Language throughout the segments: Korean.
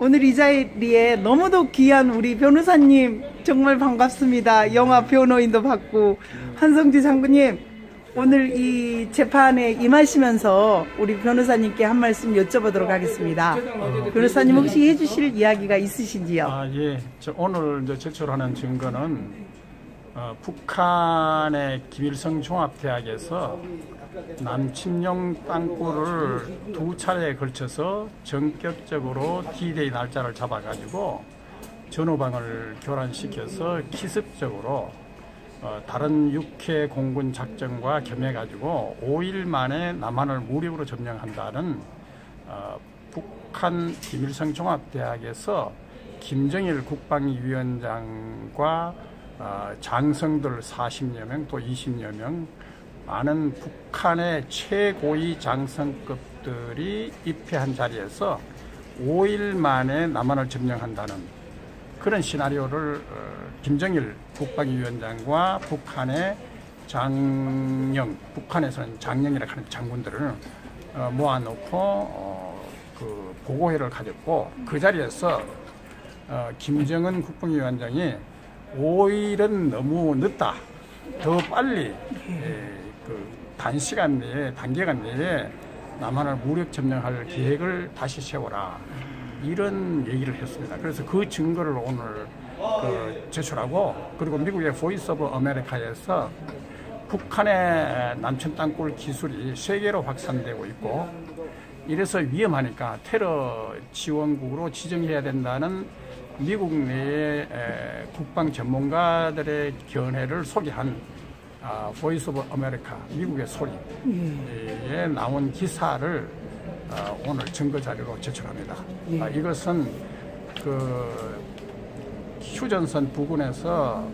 오늘 이 자리에 너무도 귀한 우리 변호사님 정말 반갑습니다. 영화 변호인도 받고 한성주 장군님 오늘 이 재판에 임하시면서 우리 변호사님께 한 말씀 여쭤보도록 하겠습니다. 변호사님 혹시 해주실 이야기가 있으신지요? 예. 오늘 이제 제출하는 증거는 북한의 김일성 종합대학에서 남침용 땅굴을 2차례에 걸쳐서 전격적으로 D-Day 날짜를 잡아가지고 전후방을 교란시켜서 기습적으로 다른 육해 공군 작전과 겸해가지고 5일 만에 남한을 무력으로 점령한다는 북한 김일성 종합대학에서 김정일 국방위원장과 장성들 40여 명 또 20여 명 많은 북한의 최고위 장성급들이 입회한 자리에서 5일 만에 남한을 점령한다는 그런 시나리오를 김정일 국방위원장과 북한의 장령, 북한에서는 장령이라고 하는 장군들을 모아놓고 그 보고회를 가졌고 그 자리에서 김정은 국방위원장이 5일은 너무 늦다. 더 빨리 그 단시간 내에 단기간 내에 남한을 무력 점령할 계획을 다시 세워라. 이런 얘기를 했습니다. 그래서 그 증거를 오늘 제출하고 그리고 미국의 보이스 오브 아메리카에서 북한의 남천 땅굴 기술이 세계로 확산되고 있고 이래서 위험하니까 테러 지원국으로 지정해야 된다는 미국 내의 국방 전문가들의 견해를 소개한 보이스 오브 아메리카 미국의 소리에 나온 기사를 오늘 증거 자료로 제출합니다. 이것은 그 휴전선 부근에서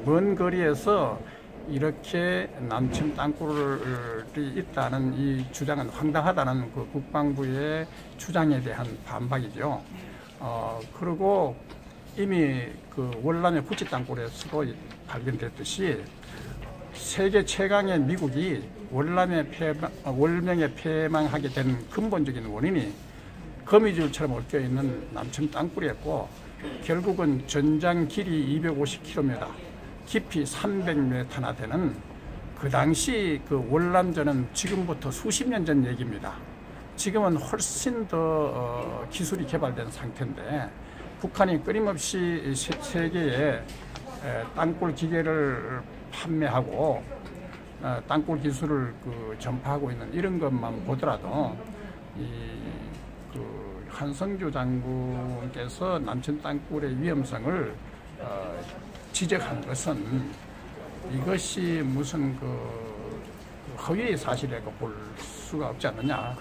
먼 거리에서 이렇게 남침 땅굴이 있다는 이 주장은 황당하다는 그 국방부의 주장에 대한 반박이죠. 그리고 이미 그 월남의 구치 땅굴에서도 발견됐듯이 세계 최강의 미국이 월명에 패망하게 된 근본적인 원인이 거미줄처럼 얽혀있는 남침 땅굴이었고 결국은 전장 길이 250km, 깊이 300m나 되는 그 당시 그 월남전은 지금부터 수십 년 전 얘기입니다. 지금은 훨씬 더 기술이 개발된 상태인데 북한이 끊임없이 세계에 땅굴 기계를 판매하고 땅굴 기술을 전파하고 있는 이런 것만 보더라도 그 한성주 장군께서 남천 땅굴의 위험성을 지적한 것은 이것이 무슨 허위의 사실이라고 볼 수가 없지 않느냐.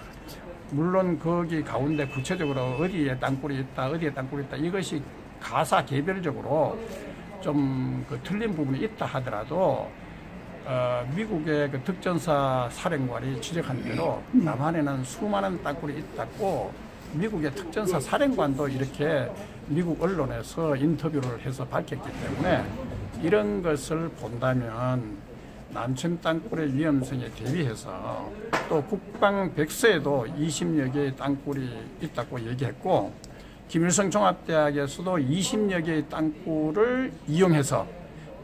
물론 거기 가운데 구체적으로 어디에 땅굴이 있다, 어디에 땅굴이 있다 이것이 가사 개별적으로 좀 틀린 부분이 있다 하더라도 미국의 그 특전사 사령관이 지적한 대로 남한에는 수많은 땅굴이 있다고 미국의 특전사 사령관도 이렇게 미국 언론에서 인터뷰를 해서 밝혔기 때문에 이런 것을 본다면 남천 땅굴의 위험성에 대비해서 또 국방백서에도 20여 개의 땅굴이 있다고 얘기했고 김일성 종합대학에서도 20여 개의 땅굴을 이용해서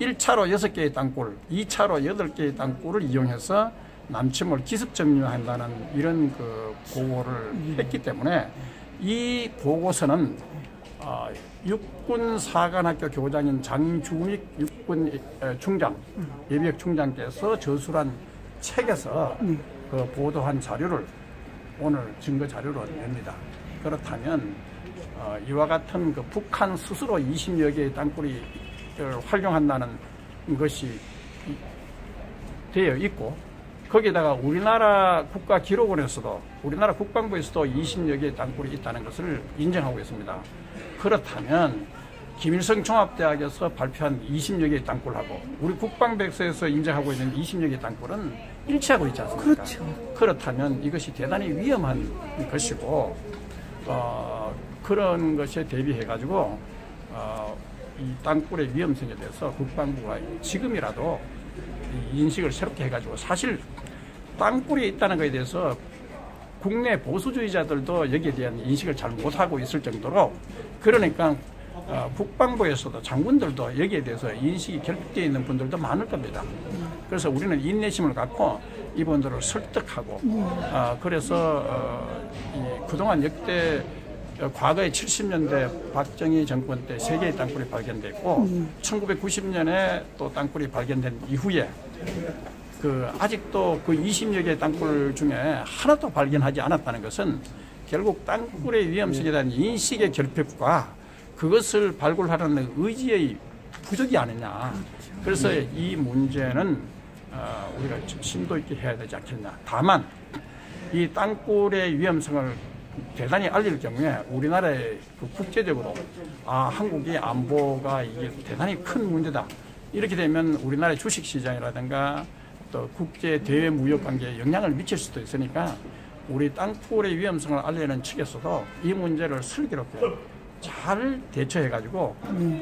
1차로 6개의 땅굴, 2차로 8개의 땅굴을 이용해서 남침을 기습 점령한다는 이런 그 보고를 했기 때문에 이 보고서는 육군사관학교 교장인 장준익 육군 중장, 예비역 중장께서 저술한 책에서 그 보도한 자료를 오늘 증거 자료로 냅니다. 그렇다면 이와 같은 그 북한 스스로 20여 개의 땅굴이 활용한다는 것이 되어 있고 거기에다가 우리나라 국가기록원에서도 우리나라 국방부에서도 20여 개의 땅굴이 있다는 것을 인정하고 있습니다. 그렇다면 김일성 종합대학에서 발표한 20여 개의 땅굴하고 우리 국방백서에서 인정하고 있는 20여 개의 땅굴은 일치하고 있지 않습니까? 그렇죠. 그렇다면 이것이 대단히 위험한 것이고 그런 것에 대비해가지고 이 땅굴의 위험성에 대해서 국방부가 지금이라도 인식을 새롭게 해가지고 사실 땅굴이 있다는 것에 대해서 국내 보수주의자들도 여기에 대한 인식을 잘 못하고 있을 정도로, 그러니까 국방부에서도 장군들도 여기에 대해서 인식이 결핍되어 있는 분들도 많을 겁니다. 그래서 우리는 인내심을 갖고 이분들을 설득하고, 그래서 그동안 역대 과거에 70년대 박정희 정권 때 3개의 땅굴이 발견됐고 1990년에 또 땅굴이 발견된 이후에 아직도 그 20여 개의 땅굴 중에 하나도 발견하지 않았다는 것은 결국 땅굴의 위험성에 대한 인식의 결핍과 그것을 발굴하려는 의지의 부족이 아니냐. 그래서 이 문제는 우리가 심도 있게 해야 되지 않겠냐. 다만 이 땅굴의 위험성을 대단히 알릴 경우에 우리나라의 국제적으로 한국의 안보가 이게 대단히 큰 문제다. 이렇게 되면 우리나라의 주식시장이라든가 또 국제 대외 무역 관계에 영향을 미칠 수도 있으니까 우리 땅굴의 위험성을 알리는 측에서도 이 문제를 슬기롭게 잘 대처해가지고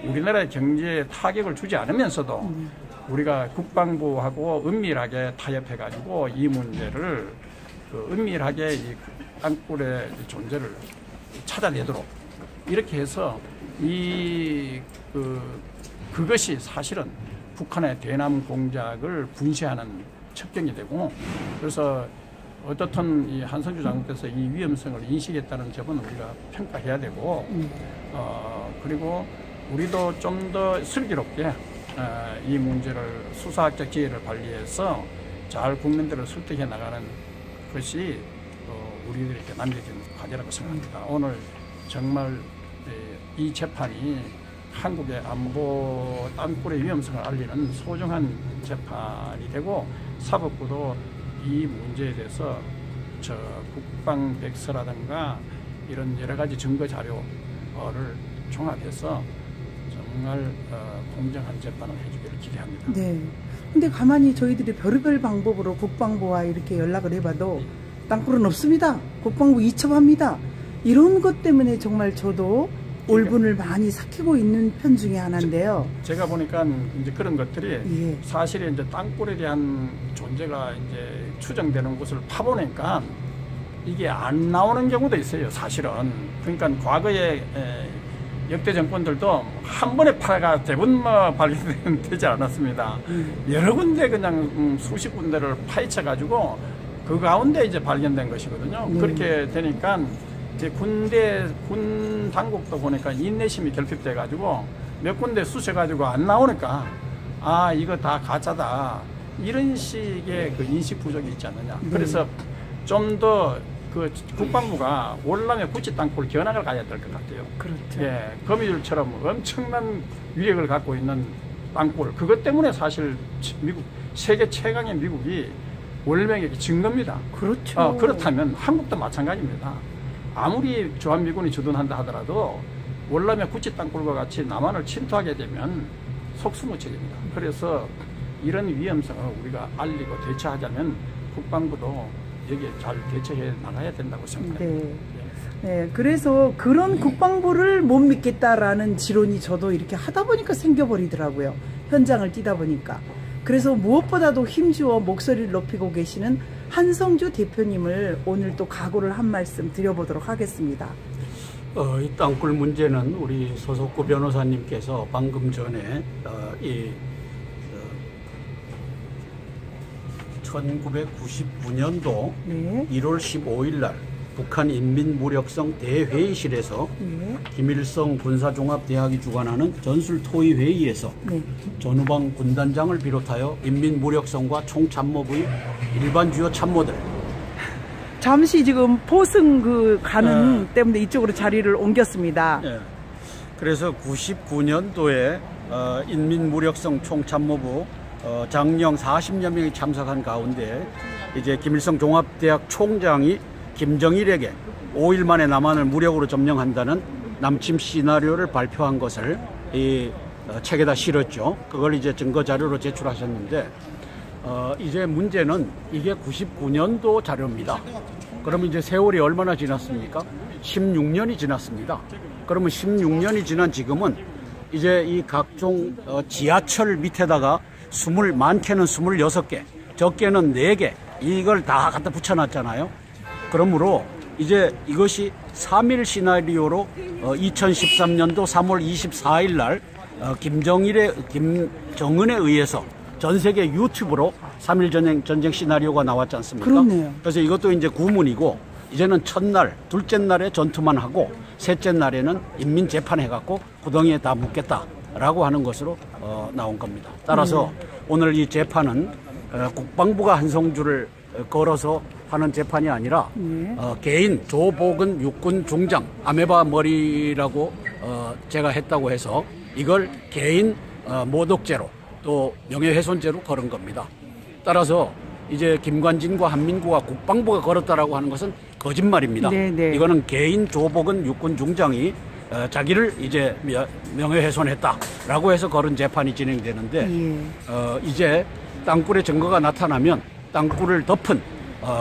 우리나라의 경제에 타격을 주지 않으면서도 우리가 국방부하고 은밀하게 타협해가지고 이 문제를 은밀하게 이 땅굴의 존재를 찾아내도록 이렇게 해서 그것이 사실은 북한의 대남 공작을 분쇄하는 첩경이 되고, 그래서 어떻든 이 한성주 장군께서 이 위험성을 인식했다는 점은 우리가 평가해야 되고, 그리고 우리도 좀 더 슬기롭게 이 문제를 수사학적 지혜를 발휘해서 잘 국민들을 설득해 나가는 것이 우리들에게 남겨진 과제라고 생각합니다. 오늘 정말 이 재판이 한국의 안보 땅굴의 위험성을 알리는 소중한 재판이 되고, 사법부도 이 문제에 대해서 국방백서라든가 이런 여러 가지 증거 자료를 종합해서 정말 공정한 재판을 해주기를 기대합니다. 네. 근데 가만히 저희들이 별의별 방법으로 국방부와 이렇게 연락을 해봐도 땅굴은 없습니다. 국방부 이첩합니다. 이런 것 때문에 정말 저도 올분을 많이 삭히고 있는 편 중에 하나인데요. 제가 보니까 이제 그런 것들이 사실은 이제 땅굴에 대한 존재가 이제 추정되는 곳을 파보니까 이게 안 나오는 경우도 있어요, 사실은. 그러니까 과거에 역대 정권들도 한 번에 파가 대부분 발견되지 않았습니다. 여러 군데 그냥 수십 군데를 파헤쳐가지고 그 가운데 이제 발견된 것이거든요. 그렇게 되니까 이제 군 당국도 보니까 인내심이 결핍돼가지고 몇 군데 쑤셔가지고 안 나오니까 이거 다 가짜다. 이런 식의 그 인식 부족이 있지 않느냐. 그래서 좀 더 국방부가 월남의 구치 땅굴 견학을 가야 될 것 같아요. 그렇죠. 예, 거미줄처럼 엄청난 위력을 갖고 있는 땅굴. 그것 때문에 사실 세계 최강의 미국이 월명에게 진 겁니다. 그렇죠. 그렇다면 한국도 마찬가지입니다. 아무리 주한미군이 주둔한다 하더라도 월남의 구치 땅굴과 같이 남한을 침투하게 되면 속수무책입니다. 그래서 이런 위험성을 우리가 알리고 대처하자면 국방부도 여기에 잘 대처해 나가야 된다고 생각합니다. 네. 네, 그래서 그런 국방부를 못 믿겠다라는 지론이 저도 이렇게 하다 보니까 생겨버리더라고요. 현장을 뛰다 보니까. 그래서 무엇보다도 힘주어 목소리를 높이고 계시는 한성주 대표님을 오늘 또 각오를 한 말씀 드려보도록 하겠습니다. 이 땅굴 문제는 우리 소속구 변호사님께서 방금 전에 1999년도 네. 1월 15일 날 북한 인민무력성 대회의실에서 김일성 군사종합대학이 주관하는 전술토의회의에서 전후방 군단장을 비롯하여 인민무력성과 총참모부의 일반 주요 참모들, 잠시 지금 포승 가는 때문에 이쪽으로 자리를 옮겼습니다. 그래서 99년도에 인민무력성 총참모부 장령 40여 명이 참석한 가운데 이제 김일성 종합대학 총장이 김정일에게 5일 만에 남한을 무력으로 점령한다는 남침 시나리오를 발표한 것을 이 책에다 실었죠. 그걸 이제 증거 자료로 제출하셨는데 이제 문제는 이게 99년도 자료입니다. 그러면 이제 세월이 얼마나 지났습니까? 16년이 지났습니다. 그러면 16년이 지난 지금은 이제 이 각종 지하철 밑에다가 많게는 26개, 적게는 4개 이걸 다 갖다 붙여놨잖아요. 그러므로 이제 이것이 3일 시나리오로 2013년도 3월 24일 날 김정은에 의해서 전 세계 유튜브로 3일 전쟁 시나리오가 나왔지 않습니까? 그렇네요. 그래서 이것도 이제 구문이고 이제는 첫날, 둘째 날에 전투만 하고 셋째 날에는 인민재판해갖고 구덩이에 다 묻겠다라고 하는 것으로 나온 겁니다. 따라서 오늘 이 재판은 국방부가 한성주를 걸어서 하는 재판이 아니라 개인 조복은 육군 중장 아메바 머리라고 제가 했다고 해서 이걸 개인 모독죄로 또 명예훼손죄로 걸은 겁니다. 따라서 이제 김관진과 한민구가 국방부가 걸었다라고 하는 것은 거짓말입니다. 네네. 이거는 개인 조복은 육군 중장이 자기를 이제 명예훼손했다라고 해서 걸은 재판이 진행되는데 이제 땅굴의 증거가 나타나면 땅굴을 덮은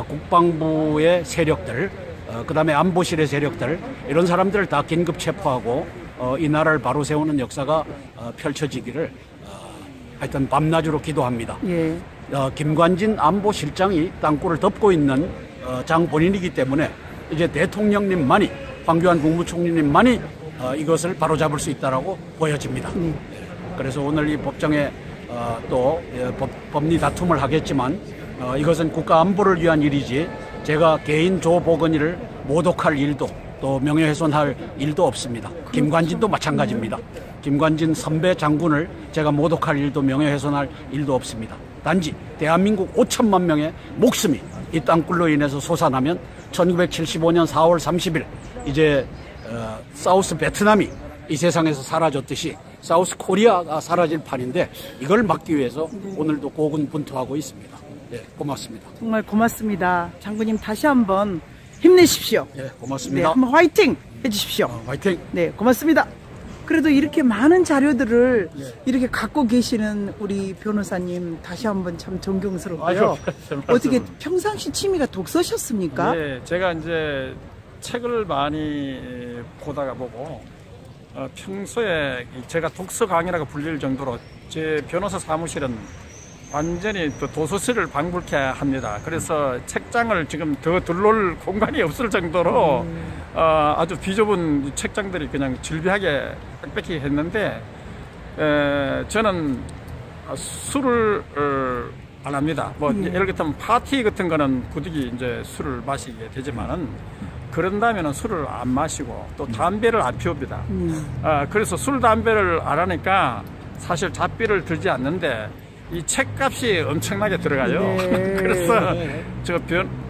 국방부의 세력들, 그다음에 안보실의 세력들 이런 사람들을 다 긴급 체포하고 이 나라를 바로 세우는 역사가 펼쳐지기를 하여튼 밤낮으로 기도합니다. 예. 김관진 안보실장이 땅굴을 덮고 있는 장 본인이기 때문에 이제 대통령님만이 황교안 국무총리님만이 이것을 바로잡을 수 있다라고 보여집니다. 그래서 오늘 이 법정에 또 법리 다툼을 하겠지만 이것은 국가 안보를 위한 일이지 제가 개인 조보건이를 모독할 일도 또 명예훼손할 일도 없습니다. 김관진도 마찬가지입니다. 김관진 선배 장군을 제가 모독할 일도 명예훼손할 일도 없습니다. 단지 대한민국 5천만 명의 목숨이 이 땅굴로 인해서 솟아나면 1975년 4월 30일 이제 사우스 베트남이 이 세상에서 사라졌듯이 사우스 코리아가 사라질 판인데 이걸 막기 위해서 오늘도 고군분투하고 있습니다. 네, 고맙습니다. 정말 고맙습니다. 장군님 다시 한번 힘내십시오. 네, 네, 고맙습니다. 한번 화이팅 해주십시오. 화이팅! 네, 고맙습니다. 그래도 이렇게 많은 자료들을 이렇게 갖고 계시는 우리 변호사님 다시 한번 참 존경스럽고요. 어떻게 평상시 취미가 독서셨습니까? 네, 제가 이제 책을 많이 보다가 보고 평소에 제가 독서 강의라고 불릴 정도로 제 변호사 사무실은 완전히 또 도서실을 방불케 합니다. 그래서 책장을 지금 더 둘러올 공간이 없을 정도로 아주 비좁은 책장들이 그냥 질비하게 빽빽히 했는데 저는 술을 안 합니다. 뭐 예를 들면 파티 같은 거는 부득이 이제 술을 마시게 되지만은 그런다면은 술을 안 마시고 또 담배를 안 피웁니다. 그래서 술 담배를 안 하니까 사실 잡비를 들지 않는데 이 책값이 엄청나게 들어가요. 네. 그래서 저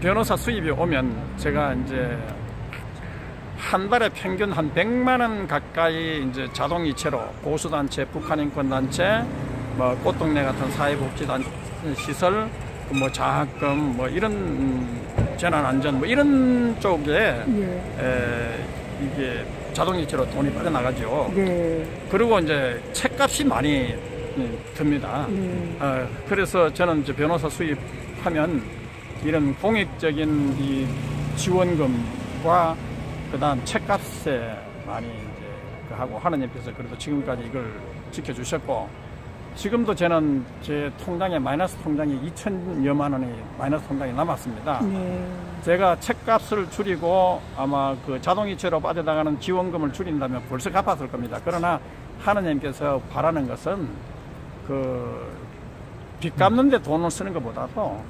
변호사 수입이 오면 제가 이제 한 달에 평균 한 100만 원 가까이 이제 자동이체로 보수단체, 북한인권단체, 뭐 꽃동네 같은 사회복지단 시설, 뭐 장학금, 뭐 이런 재난안전 뭐 이런 쪽에 이게 자동이체로 돈이 빠져나가죠. 네. 그리고 이제 책값이 많이 듭니다. 그래서 저는 이제 변호사 수입하면 이런 공익적인 이 지원금과 그다음 책값에 많이 이제 하고 하느님께서 그래도 지금까지 이걸 지켜주셨고 지금도 저는 제 통장에 마이너스 통장이 2천여만 원이 마이너스 통장이 남았습니다. 제가 책값을 줄이고 아마 그 자동이체로 빠져나가는 지원금을 줄인다면 벌써 갚았을 겁니다. 그러나 하느님께서 바라는 것은 그 빚 갚는 데 돈을 쓰는 것보다도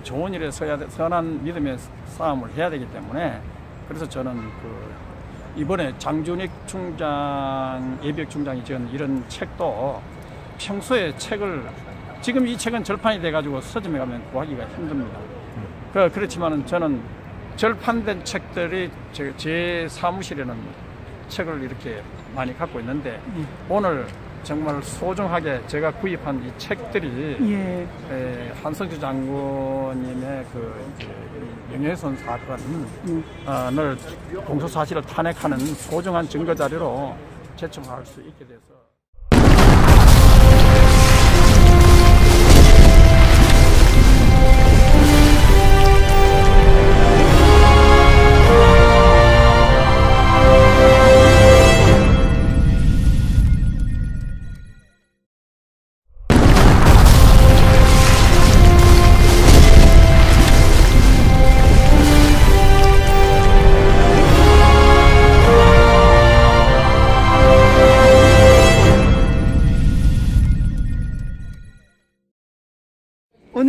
좋은 일에 서야 돼, 선한 믿음의 싸움을 해야 되기 때문에 그래서 저는 그 이번에 장준익 총장, 예비역 총장이 지은 이런 책도 평소에 책을 지금 이 책은 절판이 돼가지고 서점에 가면 구하기가 힘듭니다. 그렇지만은 저는 절판된 책들이 제 사무실에는 책을 이렇게 많이 갖고 있는데 오늘 정말 소중하게 제가 구입한 이 책들이 한성주 장군님의 그 명예훼손 사건을 공소 사실을 탄핵하는 소중한 증거 자료로 제출할 수 있게 돼서.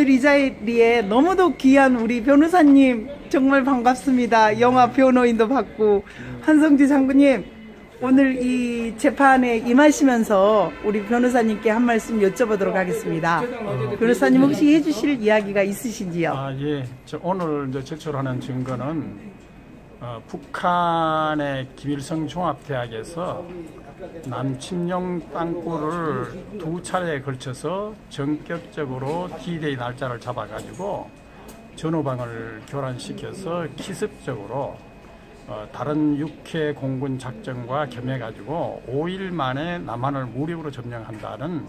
오늘 이 자리에 너무도 귀한 우리 변호사님 정말 반갑습니다. 영화 변호인도 받고 한성주 장군님 오늘 이 재판에 임하시면서 우리 변호사님께 한 말씀 여쭤보도록 하겠습니다. 변호사님 혹시 해주실 이야기가 있으신지요? 예. 오늘 제출하는 증거는 북한의 김일성 종합대학에서 남침용 땅굴을 2차례에 걸쳐서 전격적으로 D-Day 날짜를 잡아가지고 전후방을 교란시켜서 기습적으로 다른 육해 공군 작전과 겸해가지고 5일 만에 남한을 무력으로 점령한다는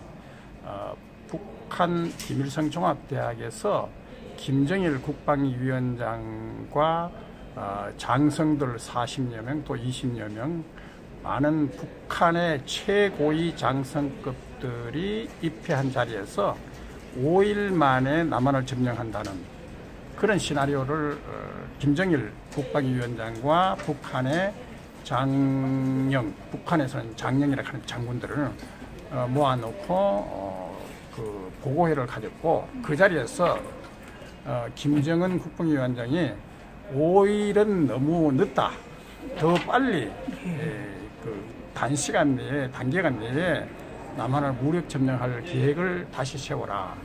북한 김일성 종합대학에서 김정일 국방위원장과 장성들 40여 명 또 20여 명 많은 북한의 최고위 장성급들이 입회한 자리에서 5일 만에 남한을 점령한다는 그런 시나리오를 김정일 국방위원장과 북한의 장령, 북한에서는 장령이라고 하는 장군들을 모아놓고 그 보고회를 가졌고 그 자리에서 김정은 국방위원장이 5일은 너무 늦다. 더 빨리 그 단시간 내에 단기간 내에 남한을 무력 점령할 계획을 다시 세워라.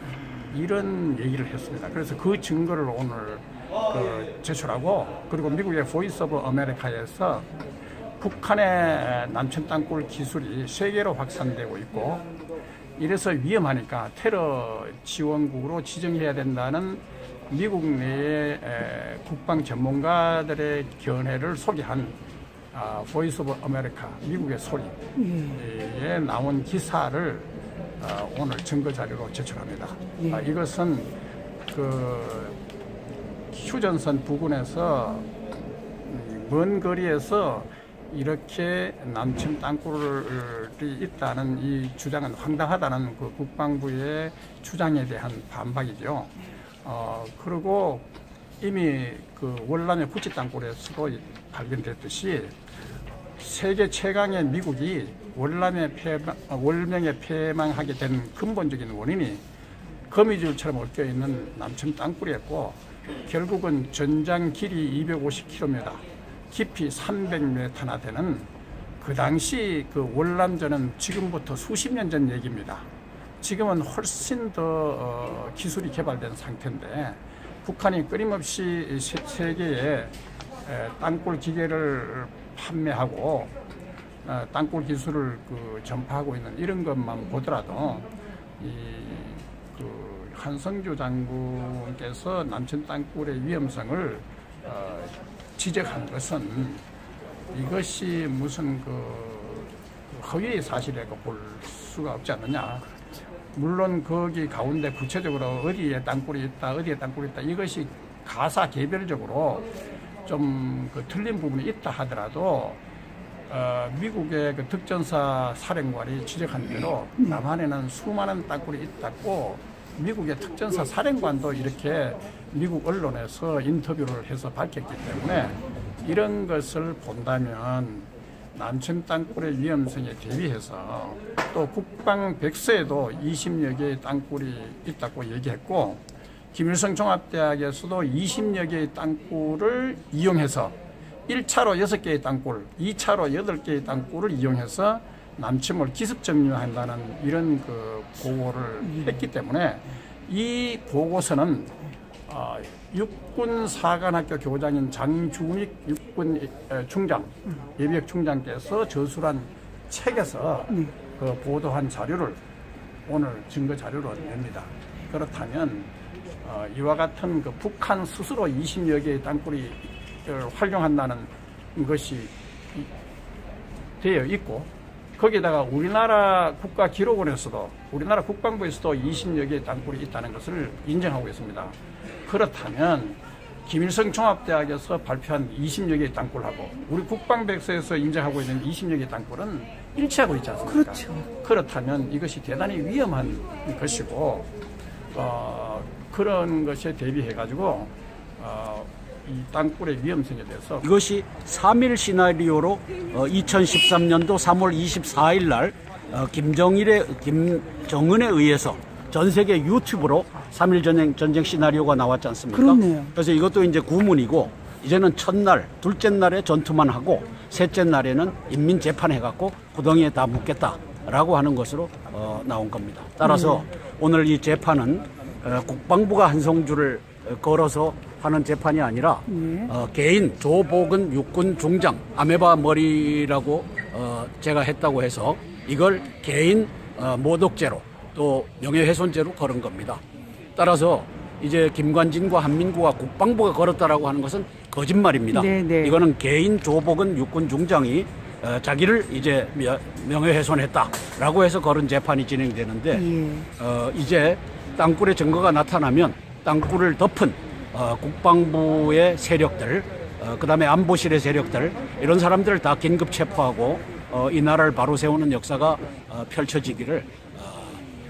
이런 얘기를 했습니다. 그래서 그 증거를 오늘 제출하고 그리고 미국의 보이스 오브 아메리카에서 북한의 남천 땅굴 기술이 세계로 확산되고 있고 이래서 위험하니까 테러 지원국으로 지정해야 된다는 미국 내의 국방 전문가들의 견해를 소개한 보이스 오브 아메리카 미국의 소리에 나온 기사를 오늘 증거 자료로 제출합니다. 이것은 그 휴전선 부근에서 먼 거리에서 이렇게 남침 땅굴이 있다는 이 주장은 황당하다는 그 국방부의 주장에 대한 반박이죠. 그리고 이미 그 월남의 구치 땅굴에서도 발견됐듯이 세계 최강의 미국이 월명에 패망하게 된 근본적인 원인이 거미줄처럼 얽혀있는 남침 땅굴이었고 결국은 전장 길이 250km, 깊이 300m나 되는 그 당시 그 월남전은 지금부터 수십 년 전 얘기입니다. 지금은 훨씬 더 기술이 개발된 상태인데 북한이 끊임없이 세계에 땅굴 기계를 판매하고 땅굴 기술을 전파하고 있는 이런 것만 보더라도 그 한성주 장군께서 남천 땅굴의 위험성을 지적한 것은 이것이 무슨 허위의 사실이라고 볼 수가 없지 않느냐. 물론 거기 가운데 구체적으로 어디에 땅굴이 있다, 어디에 땅굴이 있다 이것이 가사 개별적으로 좀 틀린 부분이 있다 하더라도 미국의 그 특전사 사령관이 지적한 대로 남한에는 수많은 땅굴이 있다고 미국의 특전사 사령관도 이렇게 미국 언론에서 인터뷰를 해서 밝혔기 때문에 이런 것을 본다면 남천 땅굴의 위험성에 대비해서 또 국방백서에도 20여 개의 땅굴이 있다고 얘기했고 김일성 종합대학에서도 20여 개의 땅굴을 이용해서 1차로 6개의 땅굴, 2차로 8개의 땅굴을 이용해서 남침을 기습 점령한다는 이런 그 보고를 했기 때문에 이 보고서는 육군 사관학교 교장인 장준익 육군 중장, 예비역 중장께서 저술한 책에서 그 보도한 자료를 오늘 증거 자료로 냅니다. 그렇다면 이와 같은 그 북한 스스로 20여 개의 땅굴이 활용한다는 것이 되어 있고 거기에다가 우리나라 국가기록원에서도 우리나라 국방부에서도 20여 개의 땅굴이 있다는 것을 인정하고 있습니다. 그렇다면 김일성 종합대학에서 발표한 20여 개의 땅굴하고 우리 국방백서에서 인정하고 있는 20여 개의 땅굴은 일치하고 있지 않습니까? 그렇죠. 그렇다면 이것이 대단히 위험한 것이고 그런 것에 대비해가지고 이 땅굴의 위험성에 대해서 이것이 3일 시나리오로 2013년도 3월 24일 날 김정은에 의해서 전 세계 유튜브로 3.1 전쟁 시나리오가 나왔지 않습니까? 그렇네요. 그래서 이것도 이제 구문이고, 이제는 첫날, 둘째 날에 전투만 하고, 셋째 날에는 인민재판해갖고 구덩이에 다 묻겠다라고 하는 것으로 나온 겁니다. 따라서 오늘 이 재판은 국방부가 한성주를 걸어서 하는 재판이 아니라 개인 조복은 육군 중장 아메바 머리라고 제가 했다고 해서 이걸 개인 모독죄로 또 명예훼손죄로 걸은 겁니다. 따라서 이제 김관진과 한민구가 국방부가 걸었다라고 하는 것은 거짓말입니다. 네네. 이거는 개인 조복은 육군 중장이 자기를 이제 명예훼손했다라고 해서 걸은 재판이 진행되는데 이제 땅굴의 증거가 나타나면 땅굴을 덮은 국방부의 세력들, 그 다음에 안보실의 세력들, 이런 사람들을 다 긴급 체포하고 이 나라를 바로 세우는 역사가 펼쳐지기를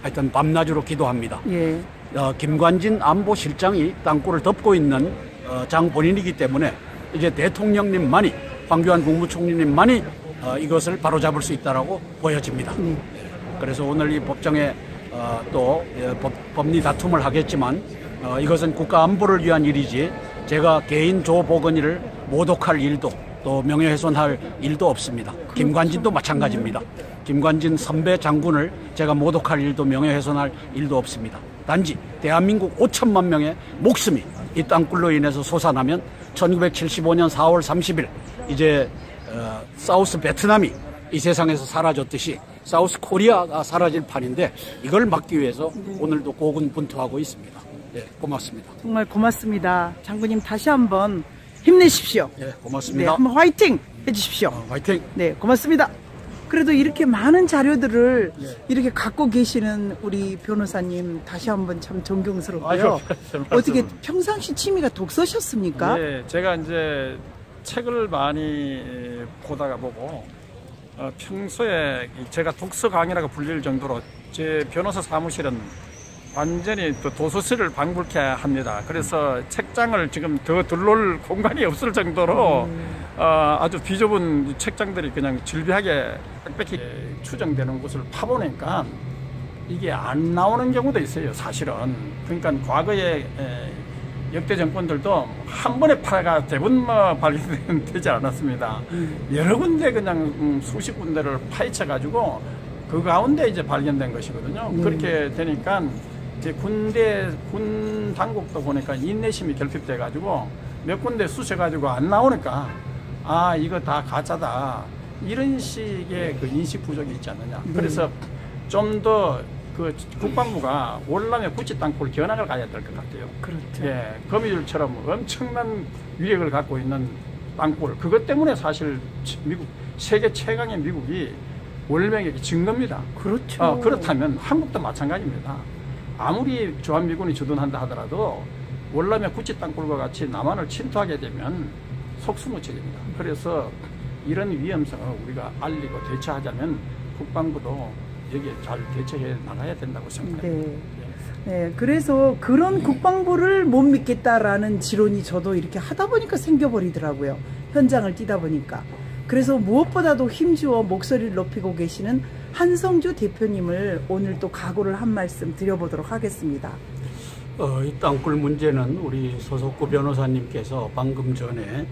하여튼 밤낮으로 기도합니다. 예. 김관진 안보실장이 땅굴을 덮고 있는 장본인이기 때문에 이제 대통령님만이, 황교안 국무총리님만이 이것을 바로잡을 수 있다라고 보여집니다. 그래서 오늘 이 법정에 또 법리 다툼을 하겠지만 이것은 국가 안보를 위한 일이지 제가 개인 조보건이를 모독할 일도 또 명예훼손할 일도 없습니다. 김관진도 마찬가지입니다. 김관진 선배 장군을 제가 모독할 일도 명예훼손할 일도 없습니다. 단지 대한민국 5천만 명의 목숨이 이 땅굴로 인해서 솟아나면 1975년 4월 30일 이제 사우스 베트남이 이 세상에서 사라졌듯이 사우스 코리아가 사라질 판인데 이걸 막기 위해서 오늘도 고군분투하고 있습니다. 네, 고맙습니다. 정말 고맙습니다. 장군님 다시 한번 힘내십시오. 네, 네, 고맙습니다. 한번 화이팅 해주십시오. 화이팅! 네, 고맙습니다. 그래도 이렇게 많은 자료들을 이렇게 갖고 계시는 우리 변호사님 다시 한번 참 존경스럽고요. 어떻게 평상시 취미가 독서셨습니까? 네, 제가 이제 책을 많이 보다가 보고 평소에 제가 독서 강의라고 불릴 정도로 제 변호사 사무실은 완전히 또 도서실을 방불케 합니다. 그래서 책장을 지금 더 둘러올 공간이 없을 정도로 아주 비좁은 책장들이 그냥 질비하게 빽빽히 추정되는 곳을 파보니까 이게 안 나오는 경우도 있어요, 사실은. 그러니까 과거에 역대 정권들도 한 번에 파가 대부분 발견되지 않았습니다. 여러 군데 그냥 수십 군데를 파헤쳐 가지고 그 가운데 이제 발견된 것이거든요. 그렇게 되니까 이제 군 당국도 보니까 인내심이 결핍돼 가지고 몇 군데 쑤셔 가지고 안 나오니까 아 이거 다 가짜다 이런 식의 그 인식 부족이 있지 않느냐. 그래서 좀 더 그 국방부가 월남의 구치 땅굴 견학을 가야 될 것 같아요. 그렇죠. 예, 거미줄처럼 엄청난 위력을 갖고 있는 땅굴. 그것 때문에 사실 미국 세계 최강의 미국이 월명에 진 겁니다. 그렇죠. 그렇다면 한국도 마찬가지입니다. 아무리 주한미군이 주둔한다 하더라도 월남의 구치 땅굴과 같이 남한을 침투하게 되면 속수무책입니다. 그래서 이런 위험성을 우리가 알리고 대처하자면 국방부도 여기에 잘 대처해 나가야 된다고 생각합니다. 네. 네, 그래서 그런 국방부를 못 믿겠다라는 지론이 저도 이렇게 하다 보니까 생겨버리더라고요. 현장을 뛰다 보니까. 그래서 무엇보다도 힘주어 목소리를 높이고 계시는 한성주 대표님을 오늘 또 각오를 한 말씀 드려보도록 하겠습니다. 이 땅굴 문제는 우리 서석구 변호사님께서 방금 전에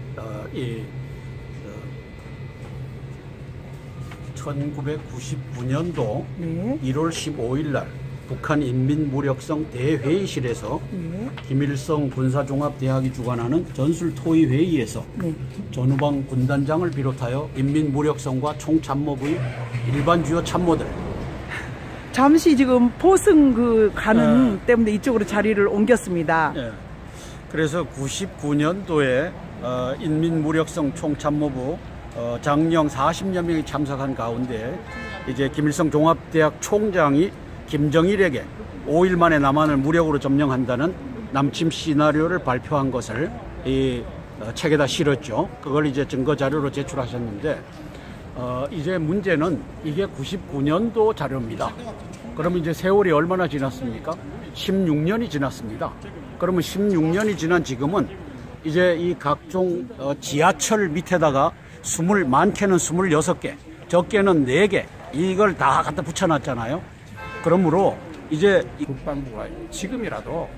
1999년도 네. 1월 15일 날 북한 인민무력성 대회의실에서 김일성 군사종합대학이 주관하는 전술토의회의에서 전후방 군단장을 비롯하여 인민무력성과 총참모부의 일반 주요 참모들 잠시 지금 포승 가는 때문에 이쪽으로 자리를 옮겼습니다. 그래서 99년도에 인민무력성 총참모부 장령 40여 명이 참석한 가운데 이제 김일성 종합대학 총장이 김정일에게 5일 만에 남한을 무력으로 점령한다는 남침 시나리오를 발표한 것을 이 책에다 실었죠. 그걸 이제 증거 자료로 제출하셨는데 이제 문제는 이게 99년도 자료입니다. 그러면 이제 세월이 얼마나 지났습니까? 16년이 지났습니다. 그러면 16년이 지난 지금은 이제 이 각종 지하철 밑에다가 많게는 26개, 적게는 4개 이걸 다 갖다 붙여놨잖아요. 그러므로 이제 국방부가 지금이라도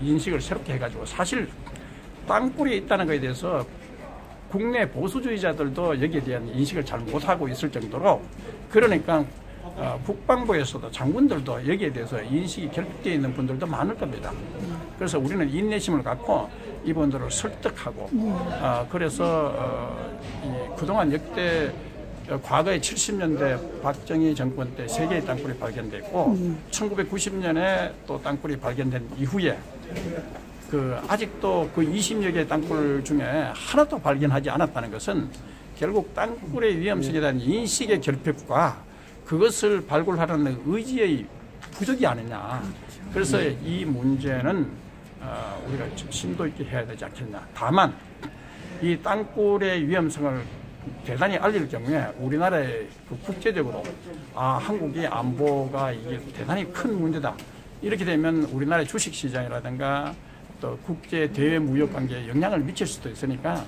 이 인식을 새롭게 해가지고 사실 땅굴이 있다는 것에 대해서 국내 보수주의자들도 여기에 대한 인식을 잘 못하고 있을 정도로 그러니까 국방부에서도 장군들도 여기에 대해서 인식이 결핍되어 있는 분들도 많을 겁니다. 그래서 우리는 인내심을 갖고 이분들을 설득하고 그래서 그동안 역대 과거에 70년대 박정희 정권 때 3개의 땅굴이 발견됐고 1990년에 또 땅굴이 발견된 이후에 아직도 그 20여 개의 땅굴 중에 하나도 발견하지 않았다는 것은 결국 땅굴의 위험성에 대한 인식의 결핍과 그것을 발굴하려는 의지의 부족이 아니냐. 그래서 이 문제는 우리가 심도 있게 해야 되지 않겠냐. 다만 이 땅굴의 위험성을 대단히 알릴 경우에 우리나라의 국제적으로 한국의 안보가 이게 대단히 큰 문제다. 이렇게 되면 우리나라의 주식시장이라든가 또 국제 대외 무역 관계에 영향을 미칠 수도 있으니까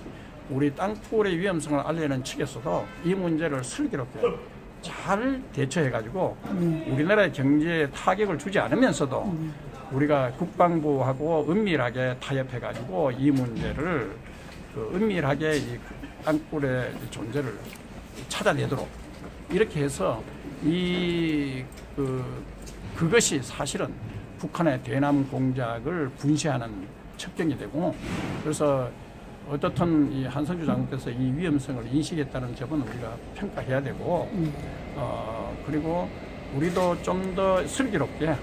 우리 땅굴의 위험성을 알리는 측에서도 이 문제를 슬기롭게 잘 대처해가지고 우리나라의 경제에 타격을 주지 않으면서도 우리가 국방부하고 은밀하게 타협해가지고 이 문제를 은밀하게 이 땅굴의 존재를 찾아내도록 이렇게 해서 그것이 사실은 북한의 대남 공작을 분쇄하는 첩경이 되고 그래서 어떻든 이 한성주 장군께서 이 위험성을 인식했다는 점은 우리가 평가해야 되고 그리고 우리도 좀 더 슬기롭게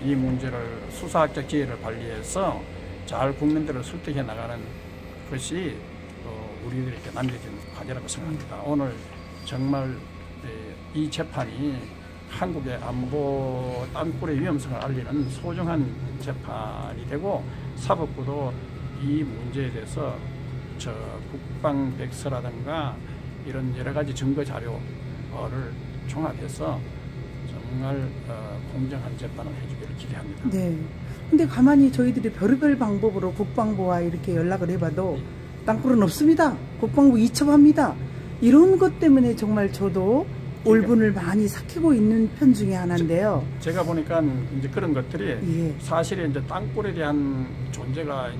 이 문제를 수사학적 지혜를 발휘해서 잘 국민들을 설득해 나가는 것이 우리들에게 남겨진 과제라고 생각합니다. 오늘 정말 이 재판이 한국의 안보 땅굴의 위험성을 알리는 소중한 재판이 되고 사법부도 이 문제에 대해서 국방백서라든가 이런 여러 가지 증거 자료를 종합해서 정말 공정한 재판을 해주기를 기대합니다. 네. 근데 가만히 저희들이 별의별 방법으로 국방부와 이렇게 연락을 해봐도 땅굴은 없습니다. 국방부 이첩합니다. 이런 것 때문에 정말 저도 올분을 많이 삭히고 있는 편 중에 하나인데요. 제가 보니까 이제 그런 것들이 사실은 이제 땅굴에 대한 존재가